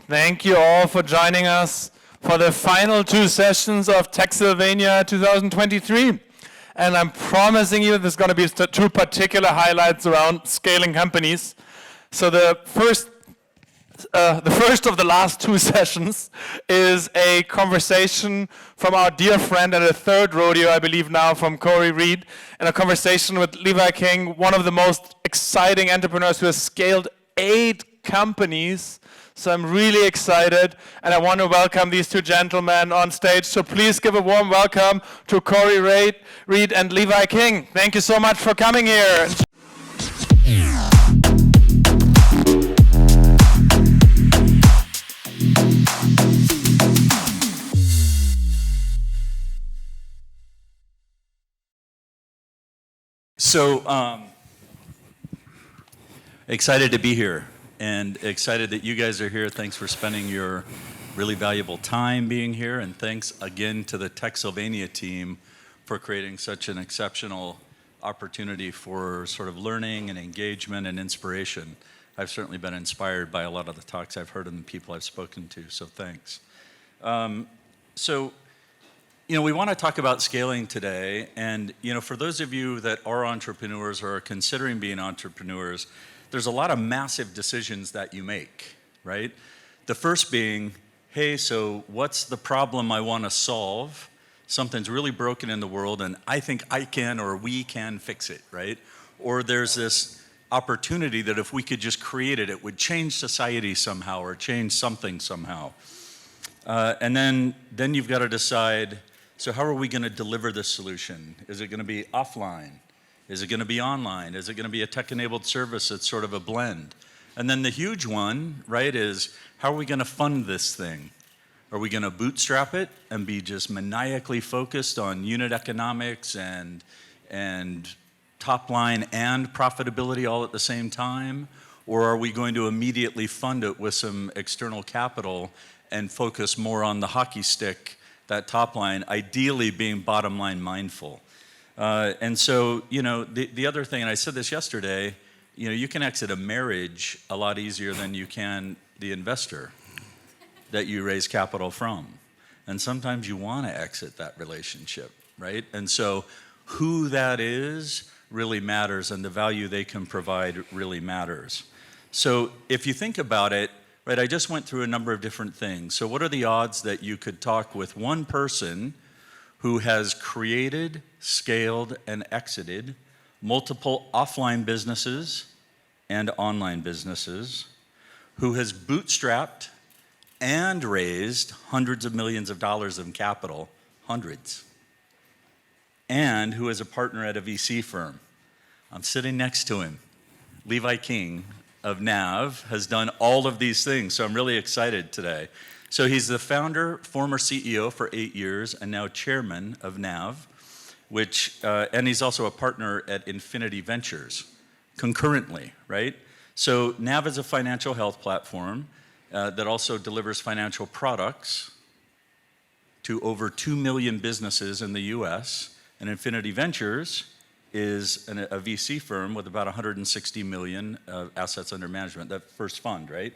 Thank you all for joining us for the final two sessions of Techsylvania 2023. And I'm promising you there's going to be two particular highlights around scaling companies. So the first of the last two sessions is a conversation from our dear friend at the third rodeo, I believe now, from Corey Reed, and a conversation with Levi King, one of the most exciting entrepreneurs who has scaled 8 companies. So I'm really excited, and I want to welcome these two gentlemen on stage. So please give a warm welcome to Corey Reed and Levi King. Thank you so much for coming here. So, excited to be here and excited that you guys are here. Thanks for spending your really valuable time being here, and thanks again to the Techsylvania team for creating such an exceptional opportunity for sort of learning and engagement and inspiration. I've certainly been inspired by a lot of the talks I've heard and the people I've spoken to, so thanks. We want to talk about scaling today, and for those of you that are entrepreneurs or are considering being entrepreneurs, there's a lot of massive decisions that you make, right? The first being, hey, so what's the problem I want to solve? Something's really broken in the world, and I think I can or we can fix it, right? Or there's this opportunity that if we could just create it, it would change society somehow or change something somehow. And then you've got to decide, so how are we going to deliver this solution? Is it going to be offline? Is it going to be online? Is it going to be a tech-enabled service that's sort of a blend? And then the huge one, right, is how are we going to fund this thing? Are we going to bootstrap it and be just maniacally focused on unit economics and top line and profitability all at the same time? Or are we going to immediately fund it with some external capital and focus more on the hockey stick, that top line, ideally being bottom line mindful? And so, the other thing, and I said this yesterday, you can exit a marriage a lot easier than you can the investor that you raise capital from. And sometimes you want to exit that relationship, right? And so who that is really matters, and the value they can provide really matters. So if you think about it, right, I just went through a number of different things. So what are the odds that you could talk with one person who has created, scaled, and exited multiple offline businesses and online businesses, who has bootstrapped and raised hundreds of millions of dollars in capital, hundreds, and who is a partner at a VC firm? I'm sitting next to him. Levi King of Nav has done all of these things, so I'm really excited today. So he's the founder, former CEO for 8 years, and now chairman of Nav, and he's also a partner at Infinity Ventures, concurrently, right? So Nav is a financial health platform that also delivers financial products to over 2 million businesses in the US, and Infinity Ventures is a VC firm with about 160 million assets under management, that first fund, right?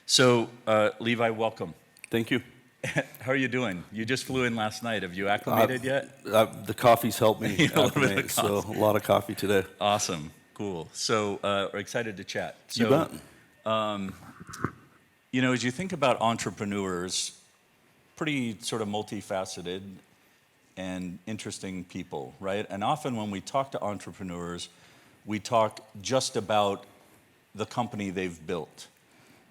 So, Levi, welcome. Thank you. How are you doing? You just flew in last night. Have you acclimated yet? The coffee's helped me acclimate, so a lot of coffee today. Awesome, cool. So, we're excited to chat. So, you bet. As you think about entrepreneurs, pretty sort of multifaceted and interesting people, right? And often when we talk to entrepreneurs, we talk just about the company they've built.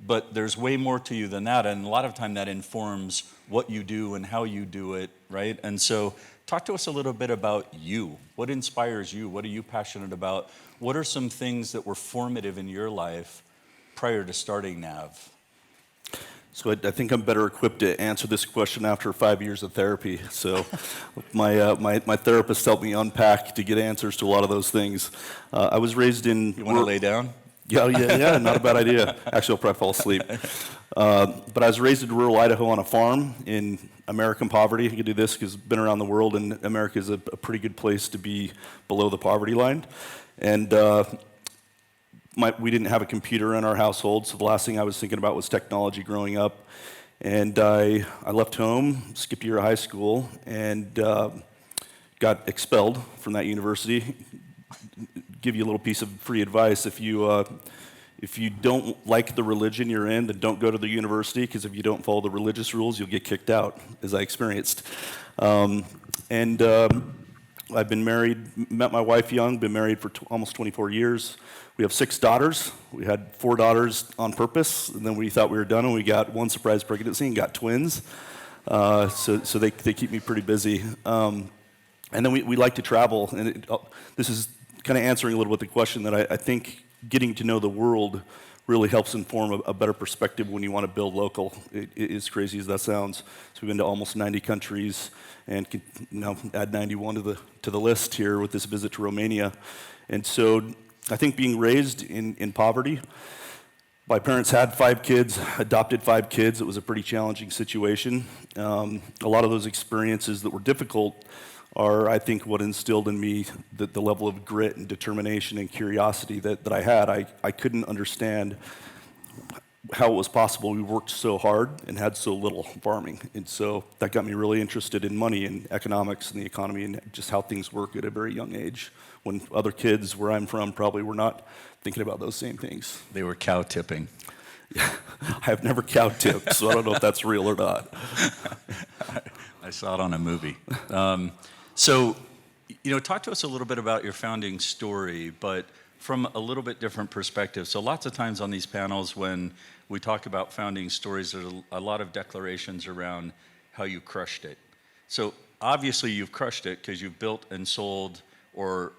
But there's way more to you than that, and a lot of time that informs what you do and how you do it, right? And so talk to us a little bit about you. What inspires you? What are you passionate about? What are some things that were formative in your life prior to starting Nav? So I think I'm better equipped to answer this question after 5 years of therapy. So my therapist helped me unpack to get answers to a lot of those things. I was raised in... You want to lay down? Yeah, not a bad idea. Actually, I'll probably fall asleep. But I was raised in rural Idaho on a farm in American poverty. You can do this because I've been around the world, and America is a pretty good place to be below the poverty line. And we didn't have a computer in our household, so the last thing I was thinking about was technology growing up. And I left home, skipped a year of high school, and got expelled from that university. Give you a little piece of free advice. If you don't like the religion you're in, then don't go to the university, because if you don't follow the religious rules, you'll get kicked out, as I experienced. I've been married, met my wife young, been married for almost 24 years. We have 6 daughters. We had 4 daughters on purpose, and then we thought we were done, and we got 1 surprise pregnancy and got twins. So they keep me pretty busy. And then we like to travel, and this is kind of answering a little bit the question that I think getting to know the world really helps inform a better perspective when you want to build local, as crazy as that sounds. So we've been to almost 90 countries, and can now add 91 to the list here with this visit to Romania. And so I think being raised in poverty, my parents had 5 kids, adopted 5 kids. It was a pretty challenging situation. A lot of those experiences that were difficult are, I think, what instilled in me the level of grit and determination and curiosity that I had. I couldn't understand how it was possible we worked so hard and had so little farming. And so that got me really interested in money and economics and the economy and just how things work at a very young age, when other kids where I'm from probably were not thinking about those same things. They were cow tipping. I have never cow tipped, so I don't know if that's real or not. I saw it on a movie. So, talk to us a little bit about your founding story, but from a little bit different perspective. So lots of times on these panels when we talk about founding stories, there's a lot of declarations around how you crushed it. So obviously you've crushed it because you've built and sold or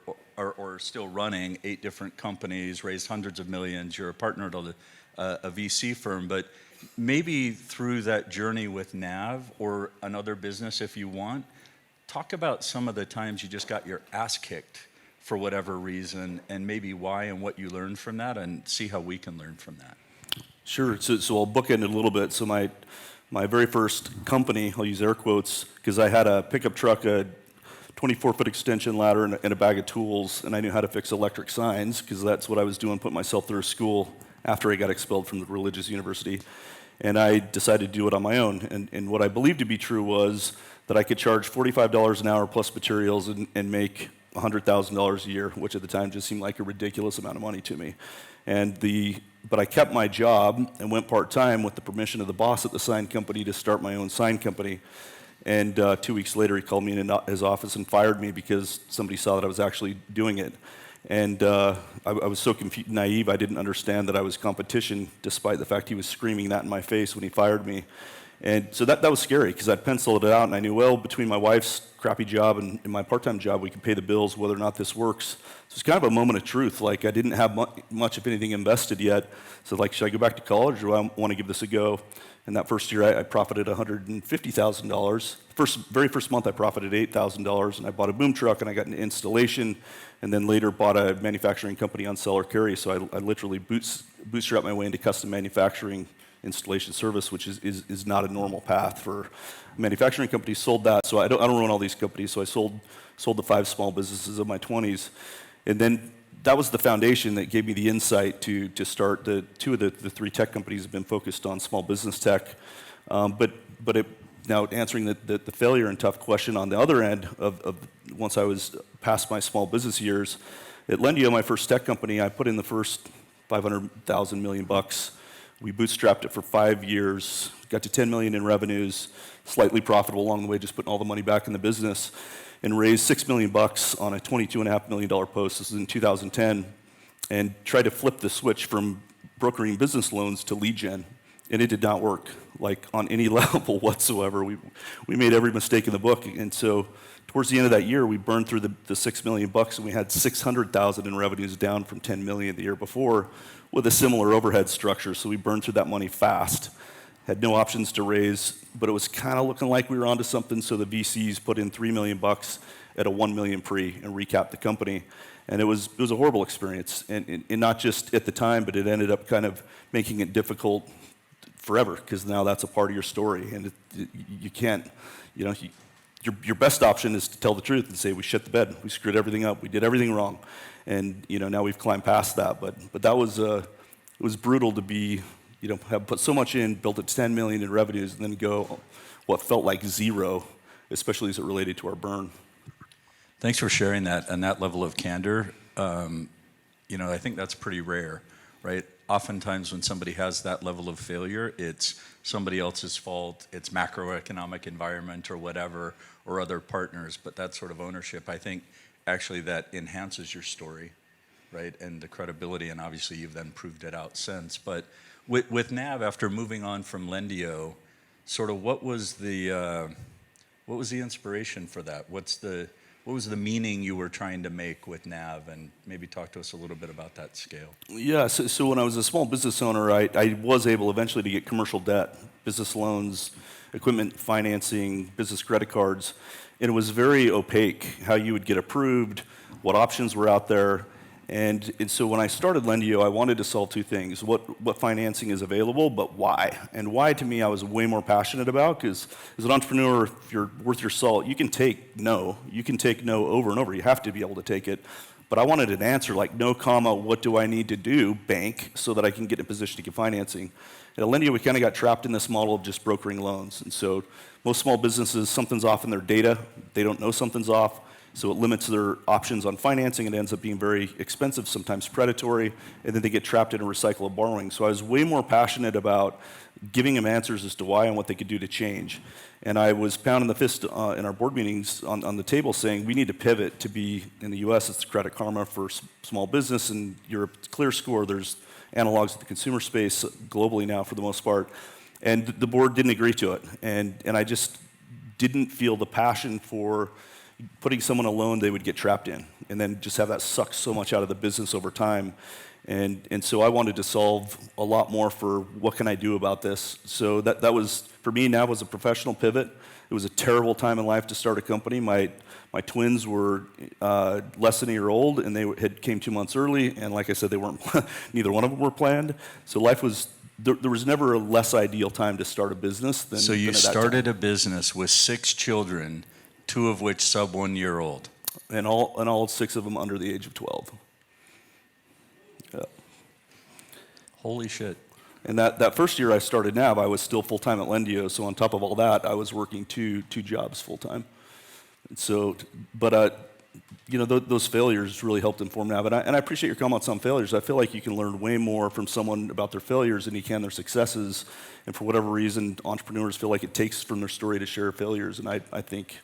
still running 8 different companies, raised hundreds of millions. You're a partner to a VC firm, but maybe through that journey with Nav or another business if you want, talk about some of the times you just got your ass kicked for whatever reason, and maybe why and what you learned from that, and see how we can learn from that. Sure. So I'll bookend it a little bit. So my very first company, I'll use air quotes, because I had a pickup truck, a 24-foot extension ladder, and a bag of tools, and I knew how to fix electric signs, because that's what I was doing, put myself through school after I got expelled from the religious university. And I decided to do it on my own. And what I believed to be true was that I could charge $45 an hour plus materials and make $100,000 a year, which at the time just seemed like a ridiculous amount of money to me. But I kept my job and went part-time with the permission of the boss at the sign company to start my own sign company. And 2 weeks later, he called me in his office and fired me because somebody saw that I was actually doing it. And I was so naive, I didn't understand that I was competition, despite the fact he was screaming that in my face when he fired me. And so that was scary, because I'd penciled it out, and I knew, well, between my wife's crappy job and my part-time job, we could pay the bills whether or not this works. So it's kind of a moment of truth. Like, I didn't have much, if anything, invested yet. So, like, should I go back to college, or do I want to give this a go? And that first year, I profited $150,000. Very first month, I profited $8,000, and I bought a boom truck, and I got an installation, and then later bought a manufacturing company on sell or carry. So I literally bootstrapped my way into custom manufacturing installation service, which is not a normal path for a manufacturing company. Sold that, so I don't run all these companies. So I sold the 5 small businesses of my 20s, and then that was the foundation that gave me the insight to start 2 of the 3 tech companies have been focused on small business tech. Now answering the failure and tough question on the other end of once I was past my small business years, at Lendio, my first tech company, I put in the first $500,000 million. We bootstrapped it for 5 years, got to 10 million in revenues, slightly profitable along the way, just putting all the money back in the business, and raised $6 million on a $22.5 million post. This was in 2010, and tried to flip the switch from brokering business loans to lead gen, and it did not work, like on any level whatsoever. We made every mistake in the book, and so towards the end of that year, we burned through the $6 million, and we had 600,000 in revenues, down from 10 million the year before, with a similar overhead structure. So we burned through that money fast. Had no options to raise, but it was kind of looking like we were onto something. So the VCs put in $3 million at a $1 million pre and recapped the company. And it was a horrible experience, and not just at the time, but it ended up kind of making it difficult forever, because now that's a part of your story, and you can't, you're your best option is to tell the truth and say, we shit the bed, we screwed everything up, we did everything wrong. And, now we've climbed past that. But that was, it was brutal to be, have put so much in, built it 10 million in revenues, and then go what felt like zero, especially as it related to our burn. Thanks for sharing that and that level of candor. I think that's pretty rare, right? Oftentimes when somebody has that level of failure, it's somebody else's fault, it's macroeconomic environment or whatever, or other partners, but that sort of ownership, I think actually that enhances your story, right? And the credibility, and obviously you've then proved it out since. But with Nav, after moving on from Lendio, sort of what was the inspiration for that? What was the meaning you were trying to make with Nav, and maybe talk to us a little bit about that scale? Yeah, so when I was a small business owner, I was able eventually to get commercial debt, business loans, equipment financing, business credit cards, and it was very opaque how you would get approved, what options were out there. And so when I started Lendio, I wanted to solve two things. What financing is available, but why? And why, to me, I was way more passionate about, because as an entrepreneur, if you're worth your salt, you can take no. You can take no over and over. You have to be able to take it. But I wanted an answer like no comma, what do I need to do, bank, so that I can get in a position to get financing. At Lendio, we kind of got trapped in this model of just brokering loans. And so most small businesses, something's off in their data. They don't know something's off. So it limits their options on financing. It ends up being very expensive, sometimes predatory, and then they get trapped in a cycle of borrowing. So I was way more passionate about giving them answers as to why and what they could do to change. And I was pounding the fist in our board meetings on the table saying, we need to pivot to be, in the US, it's Credit Karma for small business, and Europe, it's ClearScore. There's analogs of the consumer space globally now for the most part. And the board didn't agree to it. And I just didn't feel the passion for putting someone a loan they would get trapped in, and then just have that suck so much out of the business over time. And so I wanted to solve a lot more for what can I do about this. So that was, for me, now was a professional pivot. It was a terrible time in life to start a company. My twins were less than a year old, and they came 2 months early, and like I said, they weren't, neither one of them were planned. So life was, there was never a less ideal time to start a business than So you than at that started time. a business with 6 children, 2 of which sub 1 year old. And all 6 of them under the age of 12. Yeah. Holy shit. And that first year I started Nav, I was still full-time at Lendio, so on top of all that, I was working two jobs full-time. And so, but those failures really helped inform Nav. And I appreciate your comments on failures. I feel like you can learn way more from someone about their failures than you can their successes. And for whatever reason, entrepreneurs feel like it takes from their story to share failures. And I think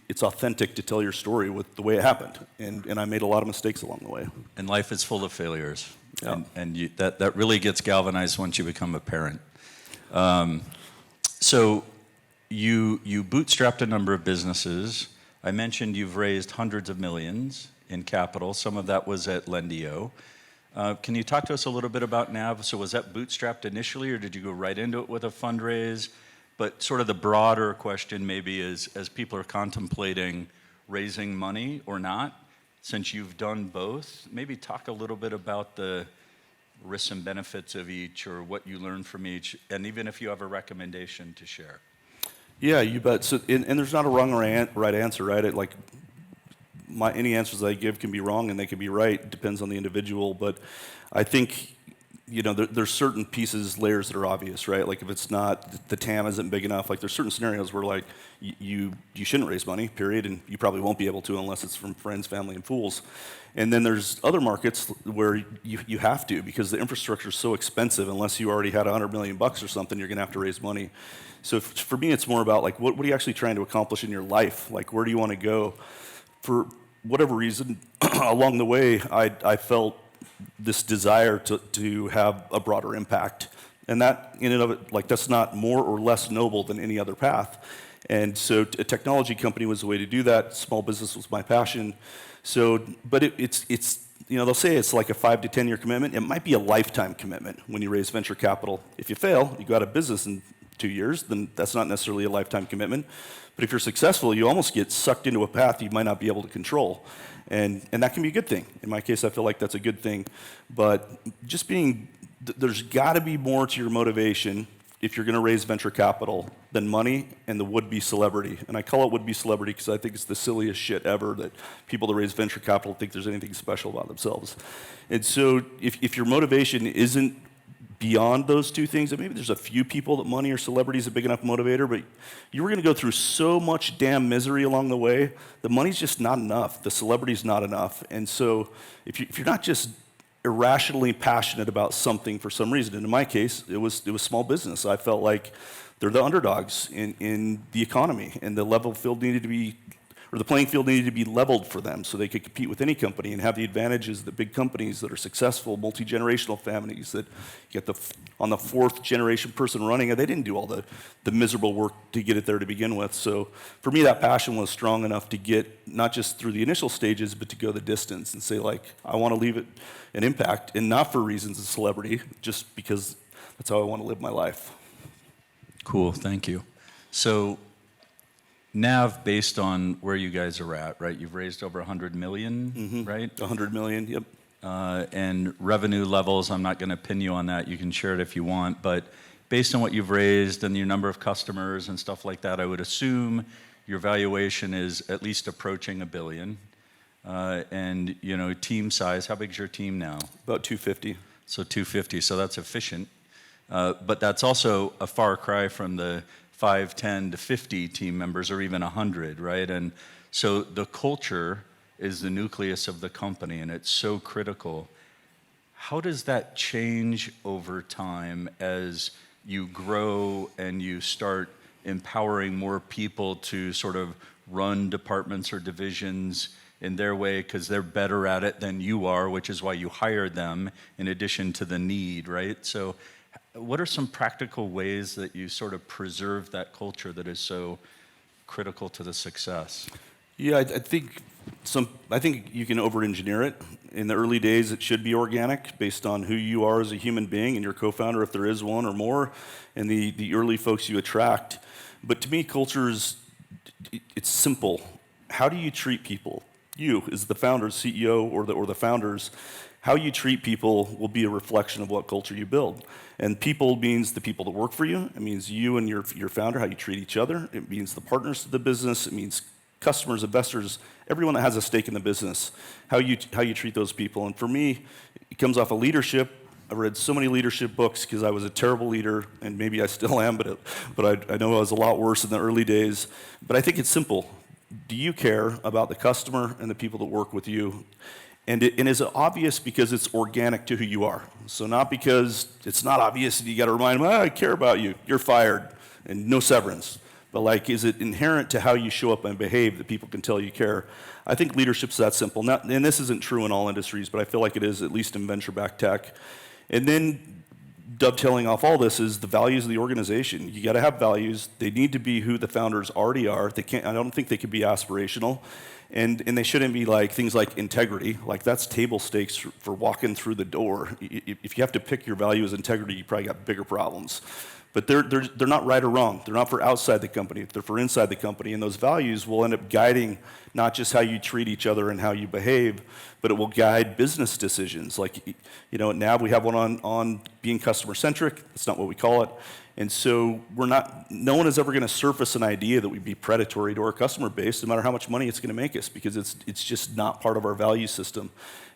it's authentic to tell your story with the way it happened. And I made a lot of mistakes along the way. And life is full of failures. Yeah. And that really gets galvanized once you become a parent. So you bootstrapped a number of businesses. I mentioned you've raised hundreds of millions in capital. Some of that was at Lendio. Can you talk to us a little bit about Nav? So was that bootstrapped initially, or did you go right into it with a fundraise? But sort of the broader question maybe is, as people are contemplating raising money or not, since you've done both, maybe talk a little bit about the risks and benefits of each, or what you learned from each, and even if you have a recommendation to share. Yeah, you bet. So, and there's not a wrong or right answer, right? Any answers I give can be wrong and they can be right. It depends on the individual. But I think, there's certain pieces, layers that are obvious, right? Like if it's not, the TAM isn't big enough. Like there's certain scenarios where like you shouldn't raise money, period, and you probably won't be able to unless it's from friends, family, and fools. And then there's other markets where you have to, because the infrastructure is so expensive. Unless you already had $100 million or something, you're gonna have to raise money. So for me, it's more about like what are you actually trying to accomplish in your life? Like where do you want to go? For whatever reason, along the way, I felt this desire to have a broader impact. And that in and of it, like that's not more or less noble than any other path. And so a technology company was the way to do that. Small business was my passion. So, but it's they'll say it's like a 5 to 10 year commitment. It might be a lifetime commitment when you raise venture capital. If you fail, you go out of business in 2 years, then that's not necessarily a lifetime commitment. But if you're successful, you almost get sucked into a path you might not be able to control. And that can be a good thing. In my case, I feel like that's a good thing. But just there's got to be more to your motivation if you're going to raise venture capital than money and the would-be celebrity. And I call it would-be celebrity because I think it's the silliest shit ever that people that raise venture capital think there's anything special about themselves. And so if your motivation isn't beyond those two things, and maybe there's a few people that money or celebrity is a big enough motivator, but you were going to go through so much damn misery along the way, the money's just not enough, the celebrity's not enough. And so if you're not just irrationally passionate about something for some reason. And in my case, it was small business. I felt like they're the underdogs in the economy, and the level field needed to be, or the playing field needed to be leveled for them so they could compete with any company and have the advantages that big companies that are successful, multi-generational families that get on the fourth generation person running it, they didn't do all the miserable work to get it there to begin with. So for me, that passion was strong enough to get not just through the initial stages, but to go the distance and say, like, I want to leave it an impact, and not for reasons of celebrity, just because that's how I want to live my life. Cool, thank you. So Nav, based on where you guys are at, right? You've raised over 100 million, right? 100 million, yep. And revenue levels, I'm not going to pin you on that. You can share it if you want. But based on what you've raised and your number of customers and stuff like that, I would assume your valuation is at least approaching $1 billion. And, you know, team size, how big is your team now? About 250. So 250, so that's efficient. But that's also a far cry from the 5, 10 to 50 team members, or even 100, right? And so the culture is the nucleus of the company, and it's so critical. How does that change over time as you grow and you start empowering more people to sort of run departments or divisions in their way because they're better at it than you are, which is why you hired them in addition to the need, right? So what are some practical ways that you sort of preserve that culture that is so critical to the success? Yeah, I think you can over-engineer it. In the early days, it should be organic based on who you are as a human being and your co-founder, if there is one or more, and the early folks you attract. But to me, culture it's simple. How do you treat people? You, as the founder, CEO, or the founders, how you treat people will be a reflection of what culture you build. And people means the people that work for you. It means you and your founder, how you treat each other. It means the partners of the business. It means customers, investors, everyone that has a stake in the business, how you treat those people. And for me, it comes off of leadership. I've read so many leadership books because I was a terrible leader, and maybe I still am, but I know I was a lot worse in the early days. But I think it's simple. Do you care about the customer and the people that work with you? And is it obvious because it's organic to who you are? So not because it's not obvious and you got to remind them, I care about you, you're fired, and no severance. But like, is it inherent to how you show up and behave that people can tell you care? I think leadership's that simple. And this isn't true in all industries, but I feel like it is, at least in venture-backed tech. And then dovetailing off all this is the values of the organization. You got to have values. They need to be who the founders already are. They can't. I don't think they can be aspirational. And they shouldn't be like things like integrity. Like, that's table stakes for walking through the door. If you have to pick your value as integrity, you probably got bigger problems. But they're not right or wrong. They're not for outside the company. They're for inside the company. And those values will end up guiding not just how you treat each other and how you behave, but it will guide business decisions. Like, you know, at NAB we have one on being customer-centric. That's not what we call it. And so no one is ever going to surface an idea that we'd be predatory to our customer base, no matter how much money it's going to make us, because it's just not part of our value system.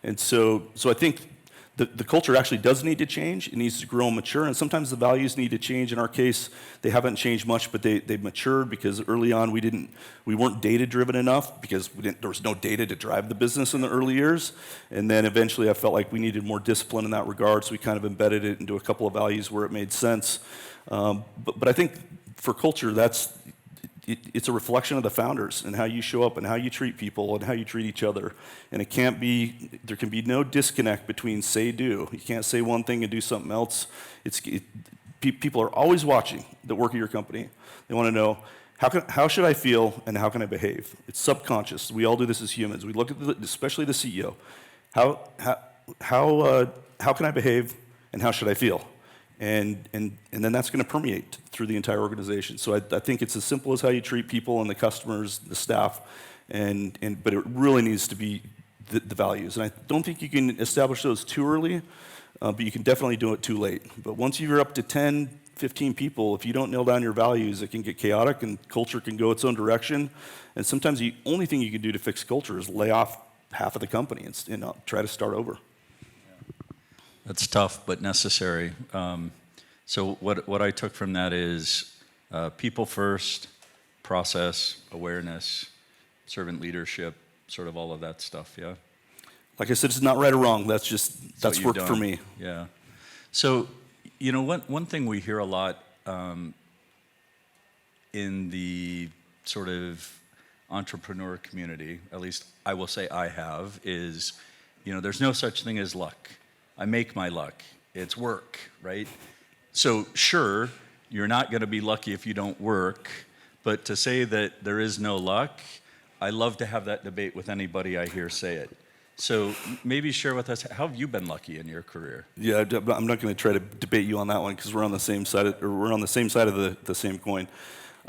And so I think the culture actually does need to change. It needs to grow and mature, and sometimes the values need to change. In our case, they haven't changed much, but they've matured because early on we weren't data-driven enough because there was no data to drive the business in the early years. And then eventually I felt like we needed more discipline in that regard, so we kind of embedded it into a couple of values where it made sense. But I think for culture, it's a reflection of the founders and how you show up and how you treat people and how you treat each other. And there can be no disconnect between say-do. You can't say one thing and do something else. People are always watching that work at your company. They want to know, how should I feel and how can I behave? It's subconscious. We all do this as humans. We look at especially the CEO. How can I behave and how should I feel? And then that's going to permeate through the entire organization. So I think it's as simple as how you treat people and the customers, the staff, but it really needs to be the values. And I don't think you can establish those too early, but you can definitely do it too late. But once you're up to 10, 15 people, if you don't nail down your values, it can get chaotic and culture can go its own direction. And sometimes the only thing you can do to fix culture is lay off half of the company and try to start over. That's tough, but necessary. So what I took from that is people first, process, awareness, servant leadership, sort of all of that stuff, yeah? Like I said, it's not right or wrong. That's worked for me. Yeah. So, you know, one thing we hear a lot in the sort of entrepreneur community, at least I will say I have, is, you know, there's no such thing as luck. I make my luck. It's work, right? So sure, you're not going to be lucky if you don't work, but to say that there is no luck, I love to have that debate with anybody I hear say it. So maybe share with us, how have you been lucky in your career? Yeah, I'm not going to try to debate you on that one because we're on the same side of the same coin.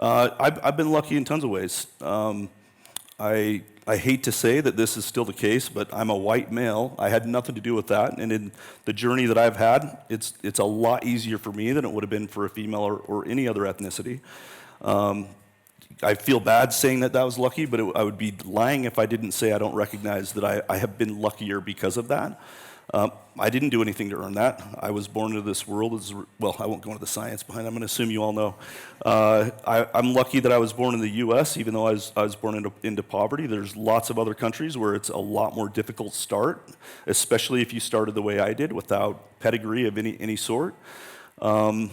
I've been lucky in tons of ways. I hate to say that this is still the case, but I'm a white male. I had nothing to do with that, and in the journey that I've had, it's a lot easier for me than it would have been for a female or any other ethnicity. I feel bad saying that was lucky, but I would be lying if I didn't say I don't recognize that I have been luckier because of that. I didn't do anything to earn that. I was born into this world well, I won't go into the science behind it. I'm going to assume you all know. I'm lucky that I was born in the U.S., even though I was born into poverty. There's lots of other countries where it's a lot more difficult start, especially if you started the way I did, without pedigree of any sort. And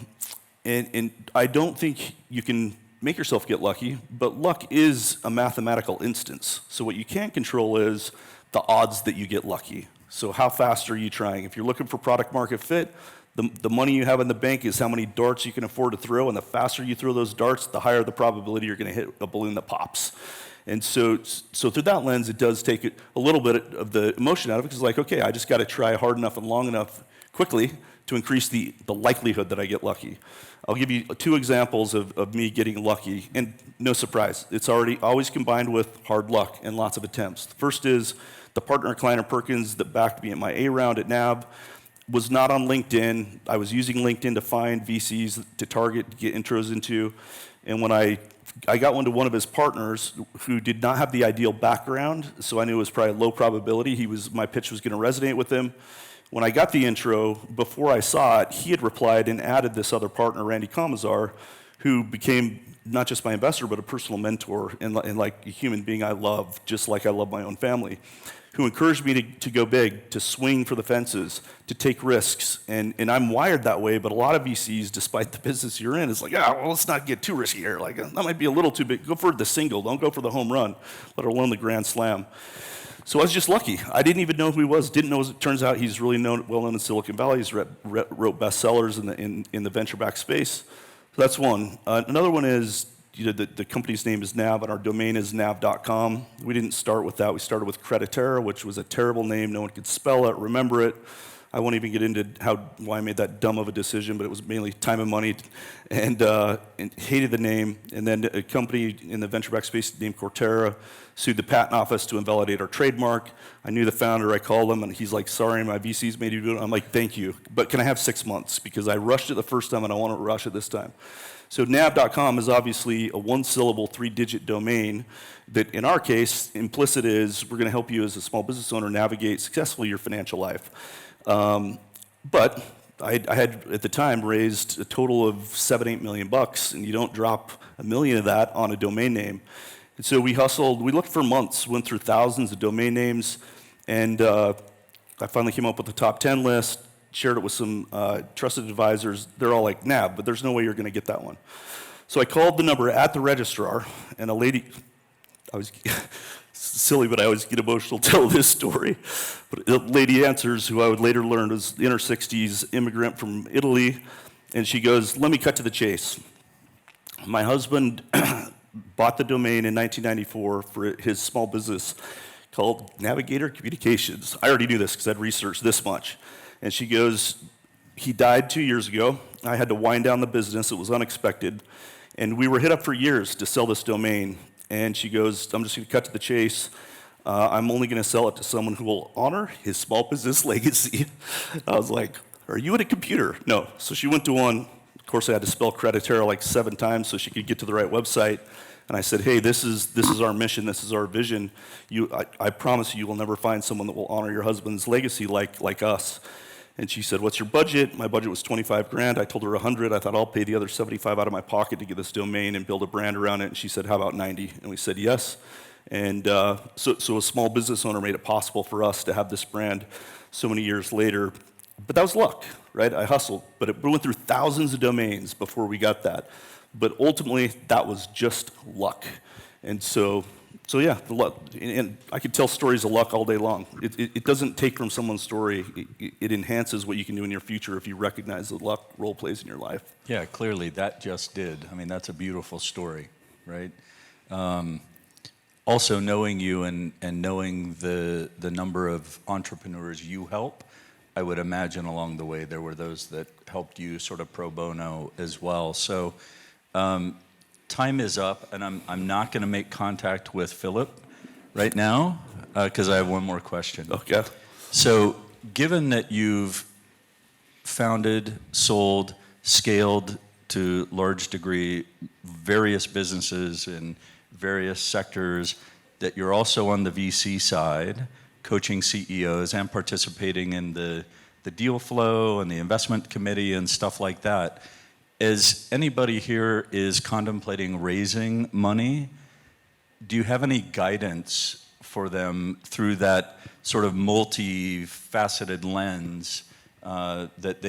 I don't think you can make yourself get lucky, but luck is a mathematical instance. So what you can't control is the odds that you get lucky. So how fast are you trying? If you're looking for product market fit, the money you have in the bank is how many darts you can afford to throw, and the faster you throw those darts, the higher the probability you're going to hit a balloon that pops. And so through that lens, it does take a little bit of the emotion out of it, because like, okay, I just got to try hard enough and long enough quickly to increase the likelihood that I get lucky. I'll give you two examples of me getting lucky, and no surprise, it's always combined with hard luck and lots of attempts. The first is the partner at Kleiner Perkins that backed me at my A round at NAB was not on LinkedIn. I was using LinkedIn to find VCs to target, to get intros into, and when I got one of his partners who did not have the ideal background, so I knew it was probably low probability. My pitch was going to resonate with him. When I got the intro, before I saw it, he had replied and added this other partner, Randy Kamazar, who became not just my investor, but a personal mentor and like a human being I love, just like I love my own family, who encouraged me to go big, to swing for the fences, to take risks. And I'm wired that way, but a lot of VCs, despite the business you're in, is like, well, let's not get too risky here. Like, that might be a little too big. Go for the single. Don't go for the home run, let alone the grand slam. So I was just lucky. I didn't even know who he was. Didn't know. It turns out he's really well known in Silicon Valley. He's wrote bestsellers in the venture-backed space. So that's one. Another one is the company's name is Nav, and our domain is nav.com. We didn't start with that. We started with Creditera, which was a terrible name. No one could spell it, remember it. I won't even get into why I made that dumb of a decision, but it was mainly time and money, and hated the name. And then a company in the venture-backed space named Cortera sued the patent office to invalidate our trademark. I knew the founder. I called him, and he's like, sorry, my VC's made you do it. I'm like, thank you, but can I have 6 months? Because I rushed it the first time, and I want to rush it this time. So nav.com is obviously a one-syllable, 3-digit domain that, in our case, implicit is we're going to help you as a small business owner navigate successfully your financial life. But I had, at the time, raised a total of $7-8 million, and you don't drop $1 million of that on a domain name. And so we hustled. We looked for months, went through thousands of domain names, and I finally came up with the top 10 list, shared it with some trusted advisors. They're all like, NAB, but there's no way you're going to get that one. So I called the number at the registrar, and a lady, I was silly, but I always get emotional telling this story. But a lady answers, who I would later learn was in her 60s, immigrant from Italy, and she goes, let me cut to the chase. My husband bought the domain in 1994 for his small business called Navigator Communications. I already knew this because I'd researched this much. And she goes, he died 2 years ago. I had to wind down the business. It was unexpected. And we were hit up for years to sell this domain. And she goes, I'm just going to cut to the chase. I'm only going to sell it to someone who will honor his small business legacy. I was like, are you at a computer? No. So she went to one. Of course, I had to spell Creditera like 7 times so she could get to the right website. And I said, hey, this is our mission, this is our vision. I promise you will never find someone that will honor your husband's legacy like us. And she said, what's your budget? My budget was 25 grand. I told her 100. I thought I'll pay the other 75 out of my pocket to get this domain and build a brand around it. And she said, how about 90? And we said yes. And so a small business owner made it possible for us to have this brand so many years later. But that was luck, right? I hustled, but we went through thousands of domains before we got that. But ultimately, that was just luck. And so yeah, the luck. And I could tell stories of luck all day long. It doesn't take from someone's story. It enhances what you can do in your future if you recognize the luck role plays in your life. Yeah, clearly that just did. I mean, that's a beautiful story, right? Also knowing you and knowing the number of entrepreneurs you help, I would imagine along the way there were those that helped you sort of pro bono as well. So time is up, and I'm not going to make contact with Philip right now because I have one more question. Okay. So given that you've founded, sold, scaled to large degree various businesses in various sectors, that you're also on the VC side, coaching CEOs and participating in the deal flow and the investment committee and stuff like that. As anybody here is contemplating raising money, do you have any guidance for them through that sort of multifaceted lens that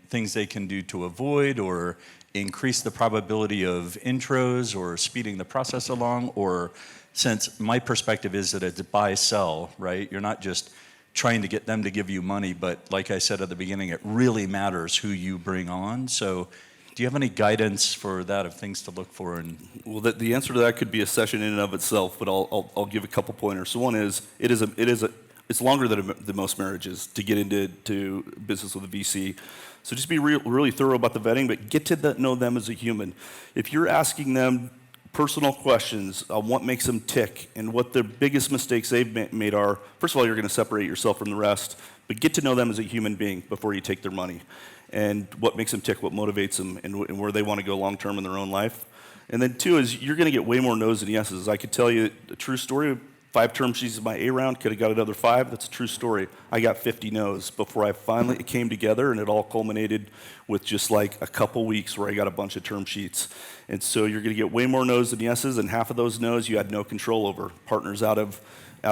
things they can do to avoid or increase the probability of intros or speeding the process along? Or, since my perspective is that it's buy-sell, right? You're not just trying to get them to give you money, but like I said at the beginning, it really matters who you bring on. So do you have any guidance for that, of things to look for? Well, the answer to that could be a session in and of itself, but I'll give a couple pointers. So one is, it's longer than most marriages to get into business with a VC. So just be really thorough about the vetting, but get to know them as a human. If you're asking them personal questions on what makes them tick and what their biggest mistakes they've made are, first of all, you're going to separate yourself from the rest, but get to know them as a human being before you take their money, and what makes them tick, what motivates them, and where they want to go long term in their own life. And then 2 is, you're going to get way more no's than yeses. I could tell you a true story. 5 term sheets in my A round, could have got another 5. That's a true story. I got 50 no's before it came together, and it all culminated with just like a couple weeks where I got a bunch of term sheets. And so you're going to get way more no's than yeses, and half of those no's you had no control over. Partners out of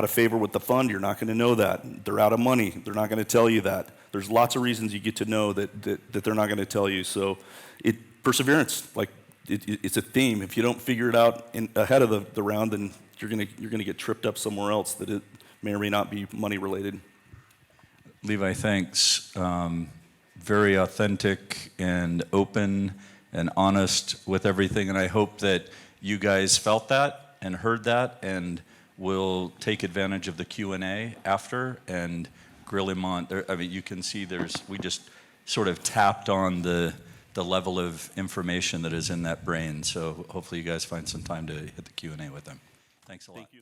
favor with the fund, you're not going to know that. They're out of money, they're not going to tell you that. There's lots of reasons you get to know that they're not going to tell you. So perseverance, like it's a theme. If you don't figure it out ahead of the round, then you're gonna get tripped up somewhere else that it may or may not be money related. Levi, thanks. Very authentic and open and honest with everything, and I hope that you guys felt that and heard that and will take advantage of the Q&A after and grill him on. I mean, you can see we just sort of tapped on the level of information that is in that brain, so hopefully you guys find some time to hit the Q&A with them. Thanks a lot. Thank you.